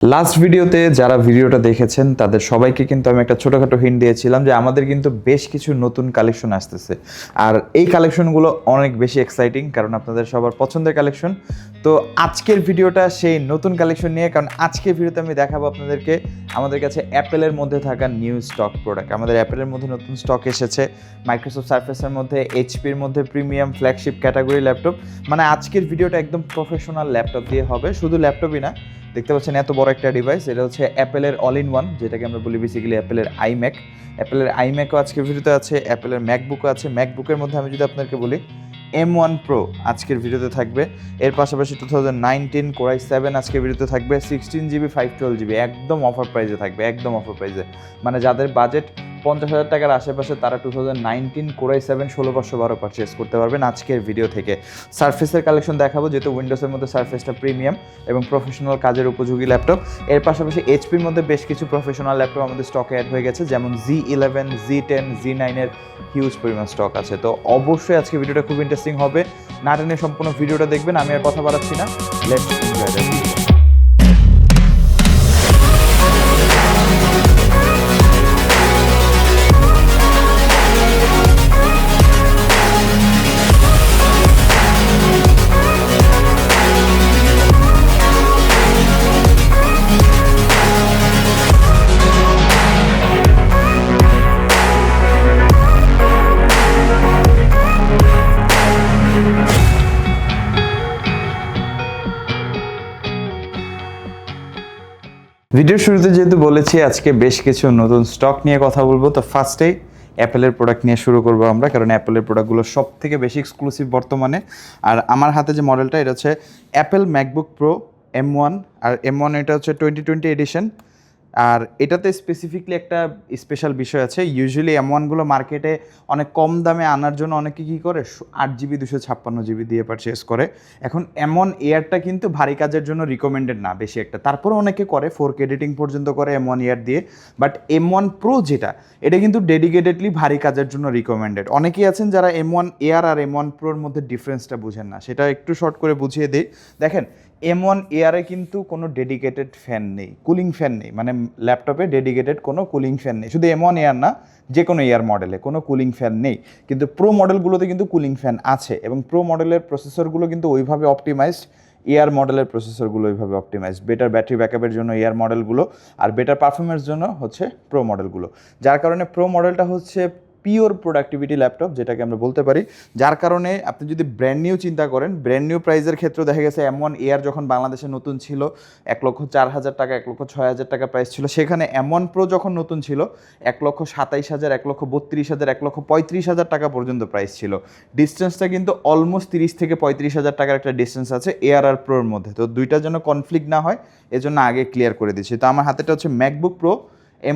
Last ভিডিওতে যারা ভিডিওটা দেখেছেন তাদের সবাইকে কিন্তু আমি একটা ছোটোখাটো হিন্ট দিয়েছিলাম যে আমাদের কিন্তু বেশ কিছু নতুন কালেকশন আসতেছে। আর এই কালেকশনগুলো অনেক বেশি এক্সাইটিং, কারণ আপনাদের সবার পছন্দের কালেকশন। তো আজকের ভিডিওটা সেই নতুন কালেকশন নিয়ে, কারণ আজকের ভিডিওতে আমি দেখাবো আপনাদেরকে আমাদের কাছে অ্যাপেলের মধ্যে থাকা নিউ স্টক প্রোডাক্ট। আমাদের অ্যাপেলের মধ্যে নতুন স্টক এসেছে, মাইক্রোসফট সার্ফেসের মধ্যে, এইচপির মধ্যে প্রিমিয়াম ফ্ল্যাগশিপ ক্যাটাগরি ল্যাপটপ। মানে আজকের ভিডিওটা একদম প্রফেশনাল ল্যাপটপ দিয়ে হবে, শুধু ল্যাপটপই না, দেখতে পাচ্ছেন এত বড় একটা ডিভাইস। এটা হচ্ছে অ্যাপেলের অল ইন ওয়ান, যেটাকে আমরা বলি বেসিক্যালি অ্যাপেলের আইম্যাক। অ্যাপেলের আইম্যাকও আজকের ভিডিওতে আছে, অ্যাপেলের ম্যাকবুকও আছে। ম্যাকবুকের মধ্যে আমি যদি আপনাকে বলি M1 Pro আজকের ভিডিওতে থাকবে। এর পাশাপাশি 2019 Core i7 আজকের ভিডিওতে থাকবে। 16GB 512GB একদম অফার প্রাইসে থাকবে, একদম অফার প্রাইসে। মানে যাদের বাজেট 50,000 টাকার আশেপাশে তারা 2019 Core i7 16/512 পারচেস করতে পারবেন আজকের ভিডিও থেকে। সারফেসের কালেকশন দেখাবো, যেহেতু উইন্ডোজের মধ্যে সারফেসটা প্রিমিয়াম এবং প্রফেশনাল কাজের উপযোগী ল্যাপটপ। এর পাশাপাশি এইচপির মধ্যে বেশ কিছু প্রফেশনাল ল্যাপটপ আমাদের স্টকে অ্যাড হয়ে গেছে, যেমন Z11, Z10, Z9 এর হিউজ পরিমাণ স্টক আছে। তো অবশ্যই আজকে ভিডিওটা খুব ইন্টারেস্টিং হবে, না টেনে সম্পূর্ণ ভিডিওটা দেখবেন। আমি আর কথা বাড়াচ্ছি না, লেটস এনজয় দ্য ভিডিও। ভিডিওর শুরুতে যেহেতু বলেছি আজকে বেশ কিছু নতুন স্টক নিয়ে কথা বলবো, তো ফার্স্টেই অ্যাপেলের প্রোডাক্ট নিয়ে শুরু করবো আমরা, কারণ অ্যাপেলের প্রোডাক্টগুলো সব থেকে বেশি এক্সক্লুসিভ বর্তমানে। আর আমার হাতে যে মডেলটা, এটা হচ্ছে অ্যাপেল ম্যাকবুক প্রো M1। আর M1 এটা হচ্ছে 2020 এডিশন। আর এটাতে স্পেসিফিকলি একটা স্পেশাল বিষয় আছে। ইউজুয়ালি M1গুলো মার্কেটে অনেক কম দামে আনার জন্য অনেকে কী করে 8GB 256GB দিয়ে পারচেস করে। এখন M1 এয়ারটা কিন্তু ভারী কাজের জন্য রিকমেন্ডেড না বেশি একটা, তারপরে অনেকে করে 4K এডিটিং পর্যন্ত করে M1 এয়ার দিয়ে। বাট M1 Pro যেটা, এটা কিন্তু ডেডিকেটেডলি ভারী কাজের জন্য রিকমেন্ডেড। অনেকেই আছেন যারা M1 এয়ার আর M1 Proর মধ্যে ডিফারেন্সটা বুঝেন না, সেটা একটু শর্ট করে বুঝিয়ে দিই। দেখেন, M1 এয়ারে কিন্তু কোনো ডেডিকেটেড ফ্যান নেই, কুলিং ফ্যান নেই, মানে ল্যাপটপে ডেডিকেটেড কোনো কুলিং ফ্যান নেই। শুধু M1 এয়ার না, যে কোনো এয়ার মডেলে কোনো কুলিং ফ্যান নেই। কিন্তু প্রো মডেলগুলোতে কিন্তু কুলিং ফ্যান আছে, এবং প্রো মডেলের প্রসেসরগুলো কিন্তু ওইভাবে অপটিমাইজড, এয়ার মডেলের প্রসেসরগুলো ওইভাবে অপটিমাইজড। বেটার ব্যাটারি ব্যাকআপের জন্য এয়ার মডেলগুলো, আর বেটার পারফরমেন্সের জন্য হচ্ছে প্রো মডেলগুলো। যার কারণে প্রো মডেলটা হচ্ছে পিওর প্রোডাক্টিভিটি ল্যাপটপ, যেটাকে আমরা বলতে পারি। যার কারণে আপনি যদি ব্র্যান্ড নিউ চিন্তা করেন, ব্র্যান্ড নিউ প্রাইসের ক্ষেত্রে দেখা গেছে M1 এয়ার যখন বাংলাদেশে নতুন ছিল 1,04,000 টাকা, 1,06,000 টাকা প্রাইস ছিল। সেখানে M1 Pro যখন নতুন ছিল 1,27,000, 1,32,000, 1,35,000 টাকা পর্যন্ত প্রাইস ছিল। ডিস্টেন্সটা কিন্তু অলমোস্ট 30 থেকে 35,000 টাকার একটা ডিস্টেন্স আছে এয়ার আর প্রোর মধ্যে। তো দুইটার জন্য কনফ্লিক্ট না হয় এজন্য আগে ক্লিয়ার করে দিচ্ছি। তো আমার হাতেটা হচ্ছে MacBook pro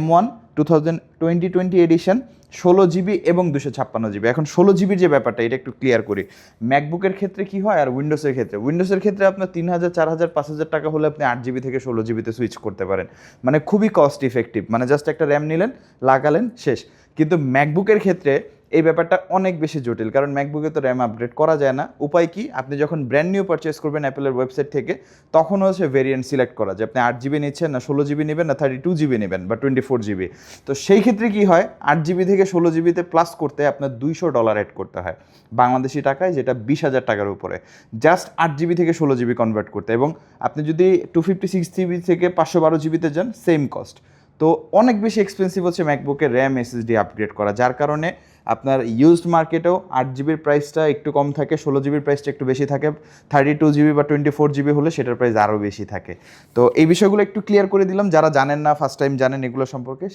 M1 2020 addition, 16GB এবং 256GB। এখন 16GBর যে ব্যাপারটা, এটা একটু ক্লিয়ার করি। ম্যাকবুকের ক্ষেত্রে কি হয় আর উইন্ডোজের ক্ষেত্রে, উইন্ডোজের ক্ষেত্রে আপনার 3,000, 4,000, 5,000 টাকা হলে আপনি 8GB থেকে 16GBতে সুইচ করতে পারেন, মানে খুবই কস্ট ইফেক্টিভ। মানে জাস্ট একটা র্যাম নিলেন, লাগালেন, শেষ। কিন্তু ম্যাকবুকের ক্ষেত্রে এই ব্যাপারটা অনেক বেশি জটিল, কারণ ম্যাকবুকে তো র্যাম আপগ্রেড করা যায় না। উপায় কি, আপনি যখন ব্র্যান্ড নিউ পারচেস করবেন অ্যাপেলের ওয়েবসাইট থেকে, তখন হচ্ছে ভেরিয়েন্ট সিলেক্ট করা, যে আপনি 8GB নিচ্ছেন, না 16GB নেবেন, না 32GB নেবেন, বা 24GB। তো সেই ক্ষেত্রে কি হয়, 8GB থেকে 16GBতে প্লাস করতে আপনার $200 অ্যাড করতে হয় বাংলাদেশি টাকায়, যেটা 20,000 টাকার উপরে, জাস্ট 8GB থেকে 16GB কনভার্ট করতে। এবং আপনি যদি 256GB থেকে 512GBতে যান, সেম কস্ট। তো অনেক বেশি এক্সপেন্সিভ হচ্ছে ম্যাকবুকের র্যাম SSD আপগ্রেড করা, যার কারণে আপনার ইউজড মার্কেটেও 8GBর প্রাইসটা একটু কম থাকে, 16GBর প্রাইসটা একটু বেশি থাকে, 32GB বা 24GB হলে সেটার প্রাইস আরও বেশি থাকে। তো এই বিষয়গুলো একটু ক্লিয়ার করে দিলাম, যারা জানেন না, ফার্স্ট টাইম জানেন এগুলো সম্পর্কে,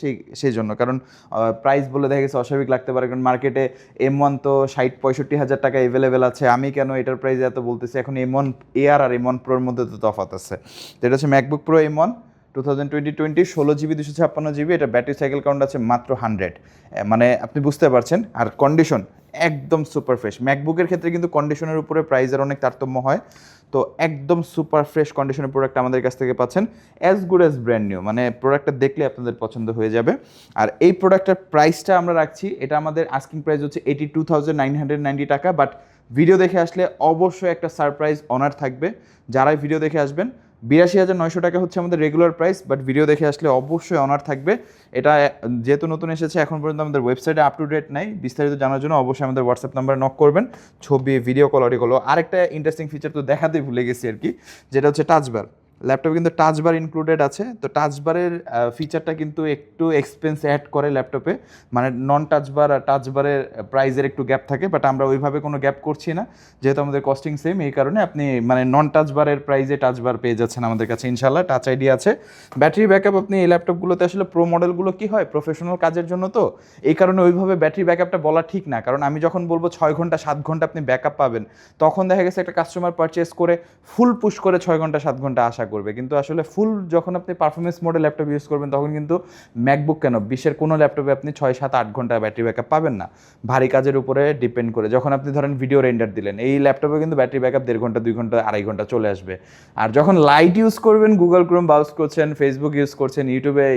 সেই জন্য। কারণ প্রাইস বলে দেখা গেছে অস্বাভাবিক লাগতে পারে, কারণ মার্কেটে M1 তো 60-65,000 টাকা অ্যাভেলেবেল আছে, আমি কেন এটার প্রাইস এত বলতেছি। এখন M1 এয়ার আর M1 Proর মধ্যে তো তফাৎ আছে। তো এটা হচ্ছে MacBook pro M1 2020 16GB 256GB। এটা ব্যাটারি সাইকেল কাউন্ট আছে মাত্র 100, মানে আপনি বুঝতে পারছেন। আর কন্ডিশন একদম সুপার ফ্রেশ। ম্যাকবুকের ক্ষেত্রে কিন্তু কন্ডিশনের উপরে প্রাইসের অনেক তারতম্য হয়, তো একদম সুপার ফ্রেশ কন্ডিশনের প্রোডাক্ট আমাদের কাছ থেকে পাচ্ছেন, as good as brand new. মানে প্রোডাক্টটা দেখলে আপনাদের পছন্দ হয়ে যাবে। আর এই প্রোডাক্টের প্রাইসটা আমরা রাখছি, এটা আমাদের আস্কিং প্রাইস হচ্ছে 82,990 টাকা। বাট ভিডিও দেখে আসলে অবশ্যই একটা সারপ্রাইজ অনার থাকবে। যারাই ভিডিও দেখে আসবেন 82,900 টাকা হচ্ছে আমাদের রেগুলার প্রাইস, বাট ভিডিও দেখে আসলে অবশ্যই অনার থাকবে। এটা যেহেতু নতুন এসেছে এখন পর্যন্ত আমাদের ওয়েবসাইটে আপ টু ডেট নাই, বিস্তারিত জানার জন্য অবশ্যই আমাদের হোয়াটসঅ্যাপ নাম্বারে নক করবেন, ছবি ভিডিও কল অডিও কল। আরেকটা ইন্টারেস্টিং ফিচার তো দেখাতেই ভুলে গেছি আর কি, যেটা হচ্ছে টাচবার। ল্যাপটপে কিন্তু টাচবার ইনক্লুডেড আছে, তো টাচবারের ফিচারটা কিন্তু একটু এক্সপেন্স অ্যাড করে ল্যাপটপে, মানে নন টাচবার আর টাচবারের প্রাইসের একটু গ্যাপ থাকে, বাট আমরা ওইভাবে কোনো গ্যাপ করছি না, যেহেতু আমাদের কস্টিং সেম, এই কারণে আপনি মানে নন টাচবারের প্রাইসে টাচবার পেয়ে যাচ্ছেন আমাদের কাছে ইনশাল্লাহ। টাচ আইডি আছে। ব্যাটারি ব্যাকআপ আপনি এই ল্যাপটপগুলোতে আসলে প্রো মডেলগুলো কী হয় প্রফেশনাল কাজের জন্য, তো এই কারণে ওইভাবে ব্যাটারি ব্যাকআপটা বলা ঠিক না, কারণ আমি যখন বলবো 6 ঘন্টা 7 ঘন্টা আপনি ব্যাকআপ পাবেন, তখন দেখা গেছে একটা কাস্টমার পারচেস করে ফুল পুশ করে 6 ঘন্টা 7 ঘন্টা আশা করবে, কিন্তু আসলে ফুল যখন আপনি পারফরমেন্স মোডে ল্যাপটপ ইউজ করবেন তখন কিন্তু ম্যাকবুক কেন বিশ্বের কোনো ল্যাপটপে আপনি 6-7-8 ঘন্টা ব্যাটারি ব্যাকআপ পাবেন না, ভারী কাজের উপরে ডিপেন্ড করে। যখন আপনি ধরেন ভিডিও রেন্ডার দিলেন, এই ল্যাপটপে কিন্তু ব্যাটারি ব্যাকআপ 1.5 ঘন্টা 2 ঘন্টা 2.5 ঘন্টা চলে আসবে। আর যখন লাইট ইউজ করবেন, গুগল ক্রোম ব্রাউজ করছেন, ফেসবুক ইউজ করছেন,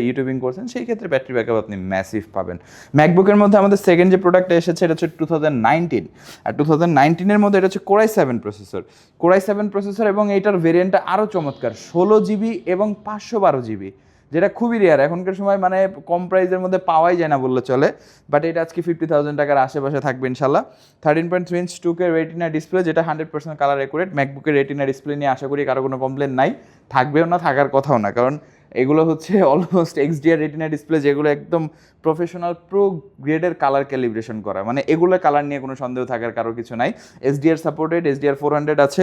ইউটিউবিং করছেন, সেই ক্ষেত্রে ব্যাটারি ব্যাকআপ আপনি ম্যাসিভ পাবেন। ম্যাকবুকের মধ্যে আমাদের সেকেন্ড যে প্রোডাক্টটা এসেছে এটা হচ্ছে 2019, আর 2019-এর মধ্যে এটা হচ্ছে কোরাই 7 প্রসেসর, কোরাই 7 প্রসেসর, এবং এইটার ভেরিয়েন্টটা আরও চমৎকার, 16 জিবি এবং 512 জিবি, যেটা খুবই রেয়ার এখনকার সময়, মানে কম প্রাইসের মধ্যে পাওয়াই যায় না বললে চলে। বাট এটা আজকে 50,000 টাকার আশেপাশে থাকবে ইনশাল্লাহ। 13.3 ইঞ্চ 2K রেটিনা ডিসপ্লে, যেটা 100% কালার অ্যাকুরেট। ম্যাকবুকের রেটিনা ডিসপ্লে নিয়ে আশা করি কারো কোনো কমপ্লেন নাই, থাকবেও না, থাকার কথাও না, কারণ এগুলো হচ্ছে অলমোস্ট XDR রেটিনা ডিসপ্লে, যেগুলো একদম প্রফেশনাল প্রো গ্রেডের কালার ক্যালিব্রেশন করা, মানে এগুলো কালার নিয়ে কোনো সন্দেহ থাকার কারো কিছু নাই। SDR সাপোর্টেড, SDR 400 আছে।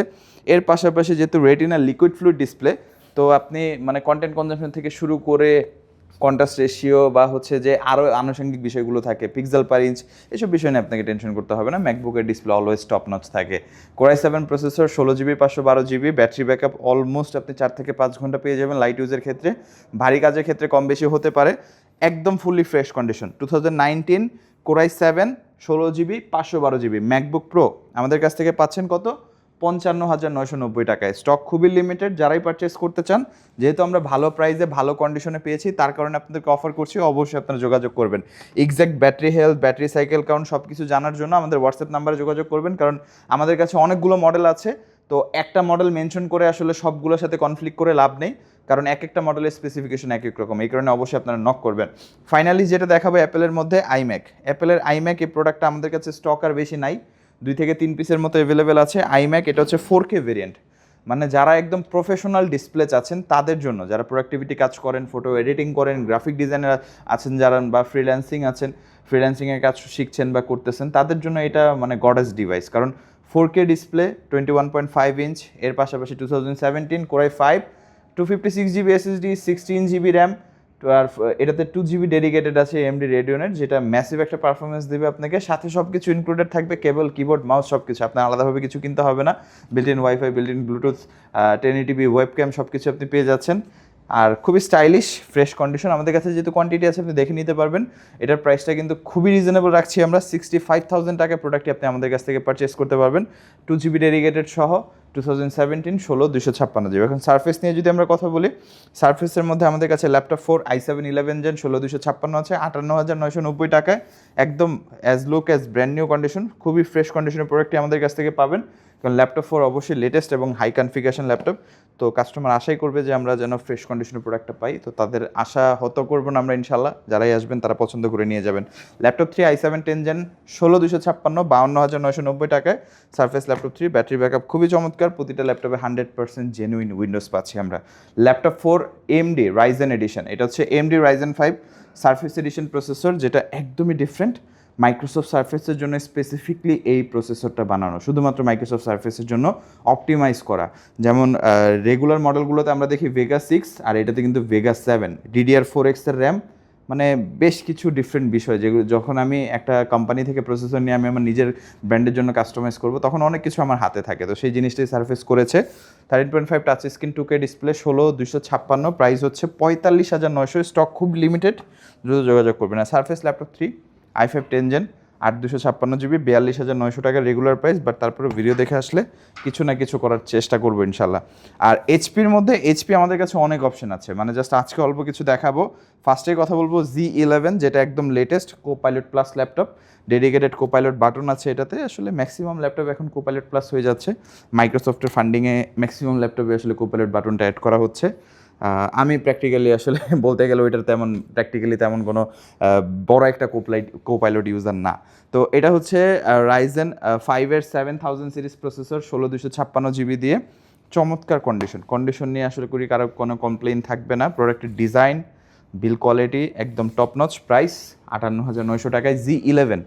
এর পাশাপাশি যেহেতু রেটিনা লিকুইড ফ্লুইড ডিসপ্লে, তো আপনি মানে কন্টেন্ট কনজাম্পশন থেকে শুরু করে কন্ট্রাস্ট রেশিও বা হচ্ছে যে আরও আনুষঙ্গিক বিষয়গুলো থাকে, পিক্সেল পার ইঞ্চ, এসব বিষয় নিয়ে আপনাকে টেনশন করতে হবে না। ম্যাকবুকের ডিসপ্লে অলওয়েজ টপ নচ থাকে। Core i 7 processor, 16 GB 512 GB, battery backup almost আপনি 4 থেকে 5 ঘন্টা পেয়ে যাবেন লাইট ইউজের ক্ষেত্রে, ভারী কাজের ক্ষেত্রে কম বেশি হতে পারে। একদম fully fresh condition 2019 core i 7 16 GB 512 GB MacBook pro আমাদের কাছ থেকে পাচ্ছেন কত? 55,990 টাকায়। স্টক খুবই লিমিটেড, যারাই পারচেস করতে চান, যেহেতু আমরা ভালো প্রাইসে ভালো কন্ডিশনে পেয়েছি, তার কারণে আপনাদেরকে অফার করছি, অবশ্যই আপনারা যোগাযোগ করবেন। Exact battery health, battery cycle count সব কিছু জানার জন্য আমাদের হোয়াটসঅ্যাপ নাম্বারে যোগাযোগ করবেন, কারণ আমাদের কাছে অনেকগুলো মডেল আছে, তো একটা মডেল মেনশন করে আসলে সবগুলোর সাথে কনফ্লিক্ট করে লাভ নেই, কারণ এক একটা মডেলের স্পেসিফিকেশন এক এক রকম, এই কারণে অবশ্যই আপনারা নক করবেন। ফাইনালি যেটা দেখাবো অ্যাপেলের মধ্যে আইম্যাক। অ্যাপেলের আইম্যাক এই প্রোডাক্টটা আমাদের কাছে স্টক আর বেশি নাই, 2 থেকে 3 পিসের মতো অ্যাভেলেবেল আছে। আইম্যাক এটা হচ্ছে 4K ভেরিয়েন্ট, মানে যারা একদম প্রফেশনাল ডিসপ্লে চাচ্ছেন তাদের জন্য, যারা প্রোডাক্টিভিটি কাজ করেন, ফটো এডিটিং করেন, গ্রাফিক ডিজাইনার আছেন যারা, বা ফ্রিল্যান্সিং আছেন, ফ্রিল্যান্সিংয়ের কাজ শিখছেন বা করতেছেন, তাদের জন্য এটা মানে গডেস ডিভাইস, কারণ 4K ডিসপ্লে 21.5 ইঞ্চ, এর পাশাপাশি 2017 core i 5 256 GB SSD, 16 GB RAM, আর এটাতে 2 জিবি ডেডিকেটেড আছে AMD রেডিওনের, যেটা ম্যাসিভ একটা পারফরমেন্স দেবে আপনাকে, সাথে সব কিছু ইনক্লুডেড থাকবে, কেবল, কিবোর্ড, মাউস সব কিছু, আপনার আলাদাভাবে কিছু কিনতে হবে না। Built in wifi, built in Bluetooth, 1080p webcam সব কিছু আপনি পেয়ে যাচ্ছেন, আর খুবই স্টাইলিশ ফ্রেশ কন্ডিশন। আমাদের কাছে যেহেতু কোয়ান্টিটি আছে আপনি দেখে নিতে পারবেন। এটার প্রাইসটা কিন্তু খুবই রিজনেবল রাখছি আমরা, 65,000 টাকার প্রোডাক্টটি আপনি আমাদের কাছ থেকে পারচেস করতে পারবেন, 2 জিবি ডেডিকেটেড সহ, 2017 16 256 জিবি। এখন সারফেস নিয়ে যদি আমরা কথা বলি, সারফেসের মধ্যে আমাদের কাছে ল্যাপটপ 4 i7 11 জেন 16 256 আছে 58,990 টাকায়, একদম as look as brand new condition, খুবই ফ্রেশ কন্ডিশনের প্রোডাক্টটি আমাদের কাছ থেকে পাবেন, কারণ ল্যাপটপ 4 অবশ্যই লেটেস্ট এবং হাই কনফিগারেশন ল্যাপটপ, তো কাস্টমার আশাই করবে যে আমরা যেন ফ্রেশ কন্ডিশনের প্রোডাক্টটা পাই, তো তাদের আশা হত করবো না আমরা ইনশাল্লাহ, যারাই আসবেন তারা পছন্দ করে নিয়ে যাবেন। ল্যাপটপ 3 i7 10 জেন 16 256 52,990 টাকায় সারফেস ল্যাপটপ 3, ব্যাটারি ব্যাকআপ খুবই চমৎকার, প্রতিটা ল্যাপটপে 100% জেনুইন উইন্ডোজ পাচ্ছি আমরা। ল্যাপটপ 4 AMD রাইজেন এডিশন, এটা হচ্ছে AMD Ryzen 5 surface addition processor, যেটা একদমই ডিফারেন্ট, মাইক্রোসফট সারফেসের জন্য স্পেসিফিকলি এই প্রসেসরটা বানানো, শুধুমাত্র মাইক্রোসফট সারফেসের জন্য অপটিমাইজ করা। যেমন রেগুলার মডেলগুলোতে আমরা দেখি ভেগা 6, আর এটাতে কিন্তু ভেগা 7, DDR4X এর র্যাম, মানে বেশ কিছু ডিফারেন্ট বিষয়, যেগুলো যখন আমি একটা কোম্পানি থেকে প্রসেসর নিয়ে আমি আমার নিজের ব্র্যান্ডের জন্য কাস্টমাইজ করব, তখন অনেক কিছু আমার হাতে থাকে, তো সেই জিনিসটাই সারফেস করেছে। 13.5 touch screen 2K display 16 256, price হচ্ছে 45,900, স্টক খুব লিমিটেড, দ্রুত যোগাযোগ করবেন। আর surface laptop 3 i5 10 gen 8/256 GB 42,900 টাকা রেগুলার প্রাইস, বাট তারপরে ভিডিও দেখে আসলে কিছু না কিছু করার চেষ্টা করবো ইনশাল্লাহ। আর এইচপির মধ্যে এইচপি আমাদের কাছে অনেক অপশন আছে, মানে জাস্ট আজকে অল্প কিছু দেখাবো। ফার্স্টে কথা বলবো Z11, যেটা একদম latest copilot plus laptop, dedicated copilot button আছে এটাতে। আসলে ম্যাক্সিমাম ল্যাপটপ এখন কোপাইলট প্লাস হয়ে যাচ্ছে, মাইক্রোসফটের ফান্ডিংয়ে ম্যাক্সিমাম ল্যাপটপে আসলে কোপাইলট বাটনটা অ্যাড করা হচ্ছে। আমি প্র্যাকটিক্যালি আসলে বলতে গেলে ওইটার তেমন কোনো বড় একটা কোপাইলট ইউজার না। তো এটা হচ্ছে রাইজেন 5-এর 7000 সিরিজ প্রসেসর, 16/256 GB দিয়ে। চমৎকার কন্ডিশন নিয়ে আসলে করি কারো কোনো কমপ্লেইন থাকবে না। প্রোডাক্টের ডিজাইন, বিল কোয়ালিটি একদম টপ নচ। প্রাইস 58,900 টাকায় Z11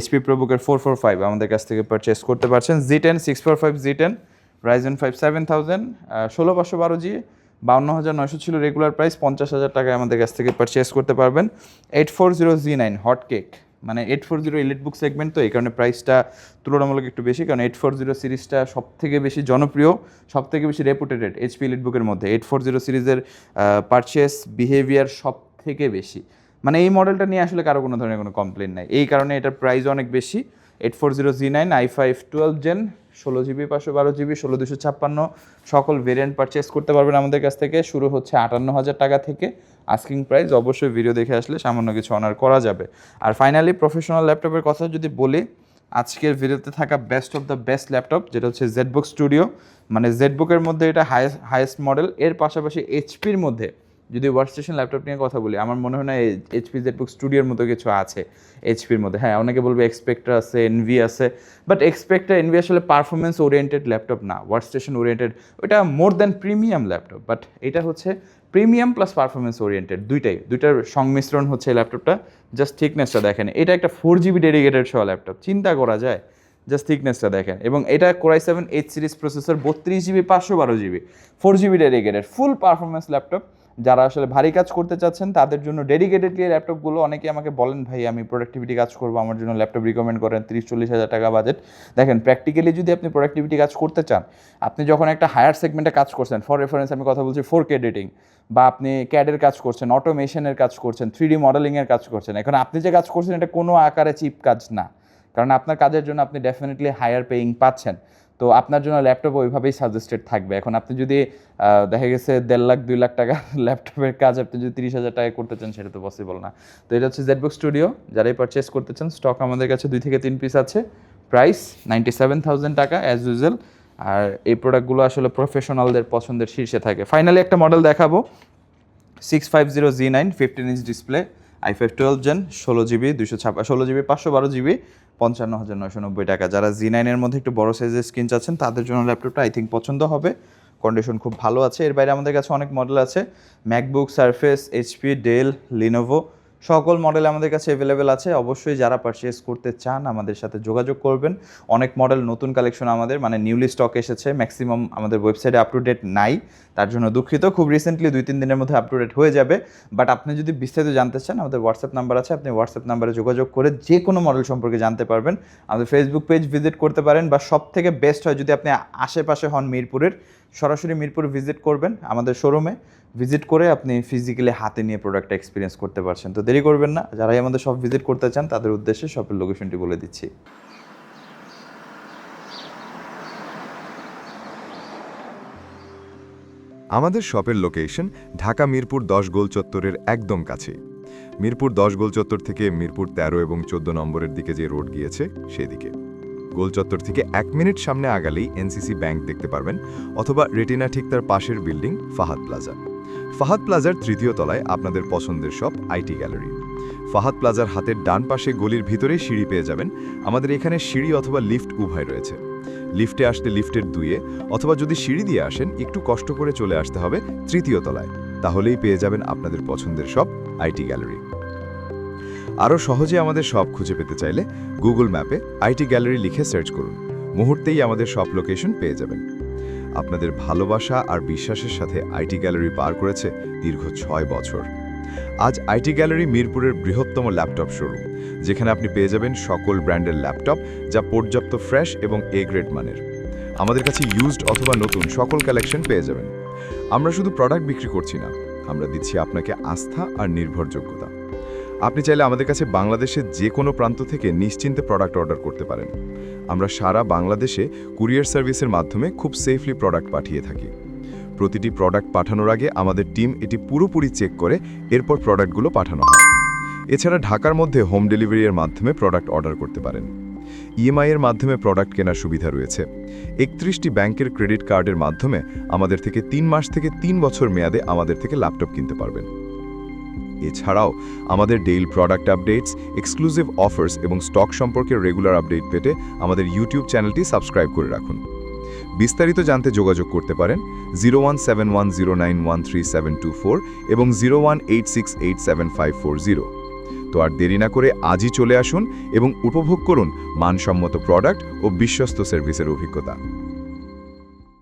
HP প্রোবুকের 445 আমাদের কাছ থেকে পারচেস করতে পারছেন। Z10 645 Z10 রাইজেন 5 7000, 16/512 GB, 52,900 ছিল রেগুলার প্রাইস, 50,000 টাকায় আমাদের কাছ থেকে পারচেস করতে পারবেন। 840 Z9 হট কেক, মানে 840 এলিট বুক সেগমেন্ট, তো এই কারণে প্রাইসটা তুলনামূলক একটু বেশি, কারণ 840 সিরিজটা সব থেকে বেশি জনপ্রিয়, সব থেকে বেশি রেপুটেড এইচপি এলিট বুকের মধ্যে। 840 সিরিজের পারচেস বিহেভিয়ার সব থেকে বেশি, মানে এই মডেলটা নিয়ে আসলে কারো কোনো ধরনের কোনো কমপ্লেন নাই, এই কারণে এটার প্রাইস অনেক বেশি। 840 Z9 i5 12 Gen, 16GB 512GB 16/256 সকল ভেরিয়েন্ট পারচেস করতে পারবেন আমাদের কাছ থেকে। শুরু হচ্ছে 58,000 টাকা থেকে, আস্কিং প্রাইস। অবশ্যই ভিডিও দেখে আসলে সামান্য কিছু অনার করা যাবে। আর ফাইনালি প্রফেশনাল ল্যাপটপের কথা যদি বলি, আজকের ভিডিওতে থাকা best of the best laptop যেটা হচ্ছে জেডবুক স্টুডিও, মানে জেডবুকের মধ্যে এটা হাইয়েস্ট মডেল। এর পাশাপাশি এইচপির মধ্যে যদি ওয়ার্কস্টেশন ল্যাপটপ নিয়ে কথা বলি, আমার মনে হয় না এইচপি জেডবুক স্টুডিওর মতো কিছু আছে এইচপির মধ্যে। হ্যাঁ, অনেকে বলবে এক্সপেক্টার আছে, এনভি আছে, বাট এক্সপেক্টার এনভি আসলে পারফরমেন্স ওরিয়েন্টেড ল্যাপটপ না, ওয়ার্কস্টেশন ওরিয়েন্টেড। ওইটা more than premium laptop, but এটা হচ্ছে প্রিমিয়াম প্লাস পারফরমেন্স ওরিয়েন্টেড, দুইটার সংমিশ্রণ হচ্ছে এই ল্যাপটপটা। জাস্ট থিকনেসটা দেখেন, এটা একটা 4GB ডেডিকেটেড সহ ল্যাপটপ, চিন্তা করা যায়? জাস্ট থিকনেসটা দেখেন। এবং এটা Core i7 8 series processor, 32GB 512GB 4GB dedicated, full performance laptop. যারা আসলে ভারী কাজ করতে চাচ্ছেন তাদের জন্য ডেডিকেটেডলি ল্যাপটপগুলো। অনেকে আমাকে বলেন, ভাই আমি প্রোডাক্টিভিটি কাজ করবো, আমার জন্য ল্যাপটপ রিকমেন্ড করেন, 30-40 হাজার টাকা বাজেট। দেখেন, প্র্যাকটিক্যালি যদি আপনি প্রোডাক্টিভিটি কাজ করতে চান, আপনি যখন একটা হায়ার সেগমেন্টে কাজ করছেন, ফর রেফারেন্স আমি কথা বলছি 4K এডিটিং, বা আপনি ক্যাডের কাজ করছেন, অটোমেশনের কাজ করছেন, 3D মডেলিংয়ের কাজ করছেন, এখন আপনি যে কাজ করছেন এটা কোনো আকারে চিপ কাজ না, কারণ আপনার কাজের জন্য আপনি ডেফিনেটলি হায়ার পেইং পাচ্ছেন। তো আপনার জন্য ল্যাপটপ ওইভাবেই সাজেস্টেড থাকবে। এখন আপনি যদি দেখা গেছে 1.5 লাখ 2 লাখ টাকা ল্যাপটপের কাজ আপনি যদি 30,000 টাকায় করতে চান, সেটা তো পসিবল না। তো এটা হচ্ছে জেডবুক স্টুডিও, যারাই পারচেস করতে চান, স্টক আমাদের কাছে 2 থেকে 3 পিস আছে। প্রাইস 97,000 টাকা অ্যাজ ইউজুয়াল। আর এই প্রোডাক্টগুলো আসলে প্রফেশনালদের পছন্দের শীর্ষে থাকে। ফাইনালি একটা মডেল দেখাবো, 650 Z9 15-inch display, i5 12 Gen, 16GB 512GB 55,990 টাকা। যারা Z9 এর মধ্যে একটু বড় সাইজের স্ক্রিন চাচ্ছেন তাদের জন্য ল্যাপটপটা আই থিঙ্ক পছন্দ হবে। কন্ডিশন খুব ভালো আছে। এর বাইরে আমাদের কাছে অনেক মডেল আছে, MacBook, Surface, HP, Dell, Lenovo, সকল মডেল আমাদের কাছে অ্যাভেলেবেল আছে। অবশ্যই যারা পারচেস করতে চান আমাদের সাথে যোগাযোগ করবেন। অনেক মডেল নতুন কালেকশন আমাদের মানে নিউলি স্টক এসেছে, ম্যাক্সিমাম আমাদের ওয়েবসাইটে আপ টু ডেট নাই, তার জন্য দুঃখিত। খুব রিসেন্টলি 2-3 দিনের মধ্যে আপ টু ডেট হয়ে যাবে। বাট আপনি যদি বিস্তারিত জানতে চান, আমাদের হোয়াটসঅ্যাপ নাম্বার আছে, আপনি হোয়াটসঅ্যাপ নাম্বারে যোগাযোগ করে যে কোনো মডেল সম্পর্কে জানতে পারবেন। আমাদের ফেসবুক পেজ ভিজিট করতে পারেন, বা সব থেকে বেস্ট হয় যদি আপনি আশেপাশে হন মিরপুরের, সরাসরি মিরপুর ভিজিট করবেন, আমাদের শোরুমে ভিজিট করে আপনি ফিজিক্যালি হাতে নিয়ে প্রোডাক্টটা এক্সপিরিয়েন্স করতে পারছেন। তো দেরি করবেন না, যারাই আমাদের শপ ভিজিট করতে চান তাদের উদ্দেশ্যে শপের লোকেশনটি বলে দিচ্ছি। আমাদের শপের লোকেশন ঢাকা মিরপুর 10 গোল চত্বরের একদম কাছে। মিরপুর 10 গোল চত্বর থেকে মিরপুর 13 এবং 14 নম্বরের দিকে যে রোড গিয়েছে সেদিকে। গোল চত্বর থেকে 1 মিনিট সামনে আগালেই এনসিসি ব্যাংক দেখতে পারবেন, অথবা রেটিনা ঠিক তার পাশের বিল্ডিং ফাহাদ প্লাজা। ফাহাদ প্লাজার 3য় তলায় আপনাদের পছন্দের শপ আইটি গ্যালারি। ফাহাদ প্লাজার হাতের ডান পাশে গলির ভিতরে সিঁড়ি পেয়ে যাবেন। আমাদের এখানে সিঁড়ি অথবা লিফট উভয় রয়েছে। লিফটে আসলে লিফটের 2-এ, অথবা যদি সিঁড়ি দিয়ে আসেন একটু কষ্ট করে চলে আসতে হবে 3য় তলায়, তাহলেই পেয়ে যাবেন আপনাদের পছন্দের শপ আইটি গ্যালারি। আরও সহজে আমাদের শপ খুঁজে পেতে চাইলে গুগল ম্যাপে আইটি গ্যালারি লিখে সার্চ করুন, মুহূর্তেই আমাদের শপ লোকেশন পেয়ে যাবেন। আপনাদের ভালোবাসা আর বিশ্বাসের সাথে আইটি গ্যালারি পার করেছে দীর্ঘ 6 বছর। আজ আইটি গ্যালারি মিরপুরের বৃহত্তম ল্যাপটপ শোরুম, যেখানে আপনি পেয়ে যাবেন সকল ব্র্যান্ডের ল্যাপটপ, যা পর্যাপ্ত ফ্রেশ এবং এ গ্রেড মানের। আমাদের কাছে ইউজড অথবা নতুন সকল কালেকশন পেয়ে যাবেন। আমরা শুধু প্রোডাক্ট বিক্রি করছি না, আমরা দিচ্ছি আপনাকে আস্থা আর নির্ভরযোগ্যতা। আপনি চাইলে আমাদের কাছে বাংলাদেশের যে কোনো প্রান্ত থেকে নিশ্চিন্তে প্রোডাক্ট অর্ডার করতে পারেন। আমরা সারা বাংলাদেশে কুরিয়ার সার্ভিসের মাধ্যমে খুব সেফলি প্রোডাক্ট পাঠিয়ে থাকি। প্রতিটি প্রোডাক্ট পাঠানোর আগে আমাদের টিম এটি পুরোপুরি চেক করে এরপর প্রোডাক্টগুলো পাঠানো হয়। এছাড়া ঢাকার মধ্যে হোম ডেলিভারির মাধ্যমে প্রোডাক্ট অর্ডার করতে পারেন। ইএমআই এর মাধ্যমে প্রোডাক্ট কেনার সুবিধা রয়েছে। 31টি ব্যাংকের ক্রেডিট কার্ডের মাধ্যমে আমাদের থেকে 3 মাস থেকে 3 বছর মেয়াদে আমাদের থেকে ল্যাপটপ কিনতে পারবেন। এছাড়াও আমাদের daily product updates, exclusive offers এবং স্টক সম্পর্কে রেগুলার আপডেট পেতে আমাদের ইউটিউব চ্যানেলটি সাবস্ক্রাইব করে রাখুন। বিস্তারিত জানতে যোগাযোগ করতে পারেন 0171091374 এবং 0186875540। তো আর দেরি না করে আজই চলে আসুন এবং উপভোগ করুন মানসম্মত প্রোডাক্ট ও বিশ্বস্ত সার্ভিসের অভিজ্ঞতা।